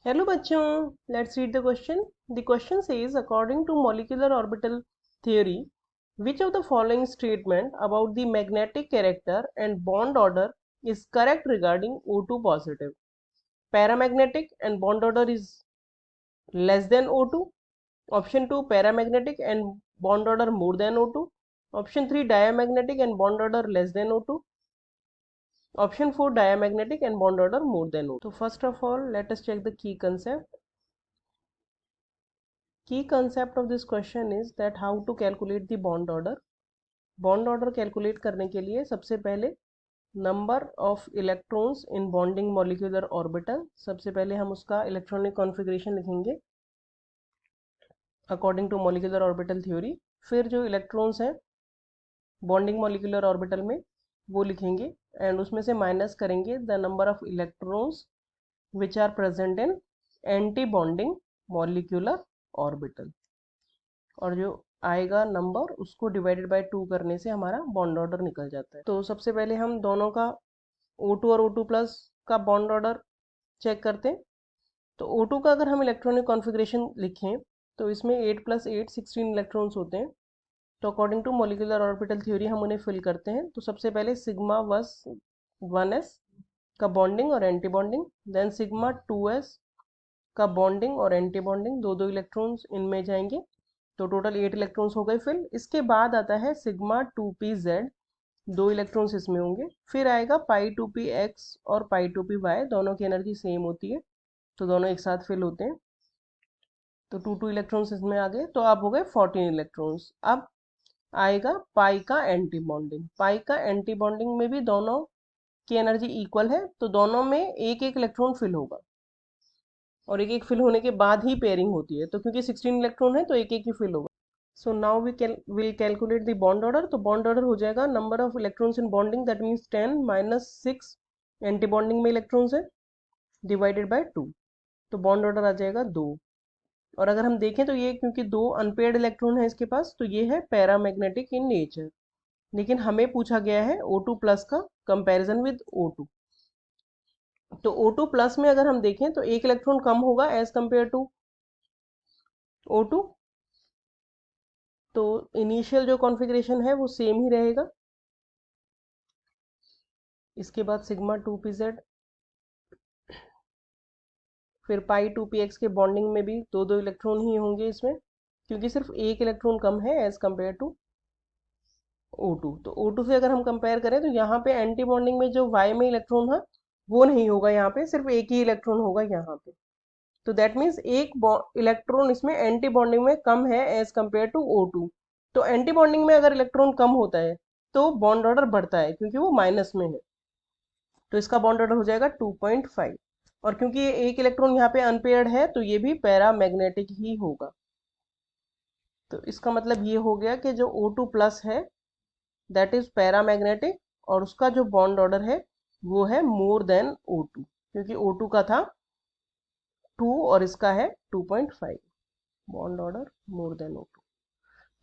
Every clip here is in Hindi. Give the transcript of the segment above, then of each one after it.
हेलो बच्चों, let's read the question. The question says according to molecular orbital theory, which of the following statement about the magnetic character and bond order is correct regarding O2 positive? Paramagnetic and bond order is less than O2. Option 2, paramagnetic and bond order more than O2. Option 3, diamagnetic and bond order less than O2. Option 4, diamagnetic and bond order more than O2. So first of all, let us check the key concept. Key concept of this question is that how to calculate the bond order. Bond order calculate करने के लिए सबसे पहले number of electrons in bonding molecular orbital, सबसे पहले हम उसका इलेक्ट्रॉनिक कॉन्फ़िगरेशन लिखेंगे according to molecular orbital theory. फिर जो इलेक्ट्रॉन्स हैं बॉन्डिंग मॉलिक्यूलर ऑर्बिटल में वो लिखेंगे एंड उसमें से माइनस करेंगे the number of electrons which are present in anti bonding molecular orbital, और जो आएगा नंबर उसको डिवाइडेड बाय 2 करने से हमारा बॉन्ड ऑर्डर निकल जाता है. तो सबसे पहले हम दोनों का O2 और O2 प्लस का बॉन्ड ऑर्डर चेक करते हैं. तो O2 का अगर हम इलेक्ट्रॉनिक कॉन्फ़िगरेशन लिखें तो इसमें 8 + 8 16 इलेक्ट्रॉन्स होते हैं. तो according to molecular orbital theory हम उन्हें फिल करते हैं. तो सबसे पहले सिग्मा 1s का बॉन्डिंग और anti bonding, then sigma 2s का बॉन्डिंग और एंटी बॉन्डिंग, दो इलेक्ट्रॉन्स इनमें जाएंगे. तो टोटल 8 इलेक्ट्रॉन्स हो गए फिल. इसके बाद आता है सिग्मा 2pz, 2 इलेक्ट्रॉन्स इसमें होंगे. फिर आएगा पाई 2px और पाई 2py, दोनों की एनर्जी सेम होती है तो दोनों एक साथ फिल होते हैं. तो 2 इलेक्ट्रॉन्स इसमें आ गए, तो अब हो गए 14 इलेक्ट्रॉन्स. अब आएगा पाई का एंटी बॉन्डिंग. पाई का एंटी बॉन्डिंग में भी दोनों की एनर्जी इक्वल है तो दोनों में एक एक इलेक्ट्रॉन फिल होगा और एक एक फिल होने के बाद ही पेयरिंग होती है. तो क्योंकि 16 इलेक्ट्रॉन है तो एक एक ही फिल होगा. So now we will calculate the bond order. तो बॉन्ड ऑर्डर हो जाएगा number of electrons in bonding, that means 10 - 6 anti bonding में इलेक्ट्रॉन्स है, डिवाइडेड बाय 2. तो बॉन्ड ऑर्डर आ जाएगा 2. और अगर हम देखें तो ये क्योंकि 2 अनपेयर्ड इलेक्ट्रॉन है इसके पास तो ये है पैरामैग्नेटिक इन नेचर. लेकिन हमें पूछा गया है O2 प्लस का कंपैरिजन विद O2. तो O2 प्लस में अगर हम देखें तो एक इलेक्ट्रॉन कम होगा एज कंपेयर टू O2. तो इनिशियल जो कॉन्फ़िगरेशन है वो सेम ही रहेगा. इसके बाद सिग्मा 2pz, फिर पाई 2px के बॉन्डिंग में भी दो इलेक्ट्रॉन ही होंगे इसमें क्योंकि सिर्फ एक इलेक्ट्रॉन कम है एज कंपेयर टू O2. तो O2 से अगर हम कंपेयर करें तो यहाँ पे एंटी बॉन्डिंग में जो y में इलेक्ट्रॉन है वो नहीं होगा, यहाँ पे सिर्फ एक ही इलेक्ट्रॉन होगा यहाँ पे. तो दैट मीन्स एक इलेक्ट्रॉन इसमें एंटी बॉन्डिंग में कम है एज कंपेयर टू O2. तो एंटी बॉन्डिंग में अगर इलेक्ट्रॉन कम होता है तो बॉन्ड ऑर्डर बढ़ता है क्योंकि वो माइनस में है. तो इसका बॉन्ड ऑर्डर हो जाएगा 2.5. और क्योंकि ये एक इलेक्ट्रॉन यहाँ पे अनपेयर्ड है तो ये भी पैरामैग्नेटिक ही होगा. तो इसका मतलब ये हो गया कि जो O2 प्लस है दैट इज पैरामैग्नेटिक और उसका जो बॉन्ड ऑर्डर है वो है मोर देन O2 क्योंकि O2 का था 2 और इसका है 2.5. Bond order more than O2.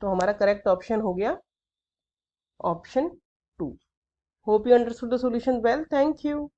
तो हमारा करेक्ट ऑप्शन हो गया option 2. Hope you understood the solution well. Thank you.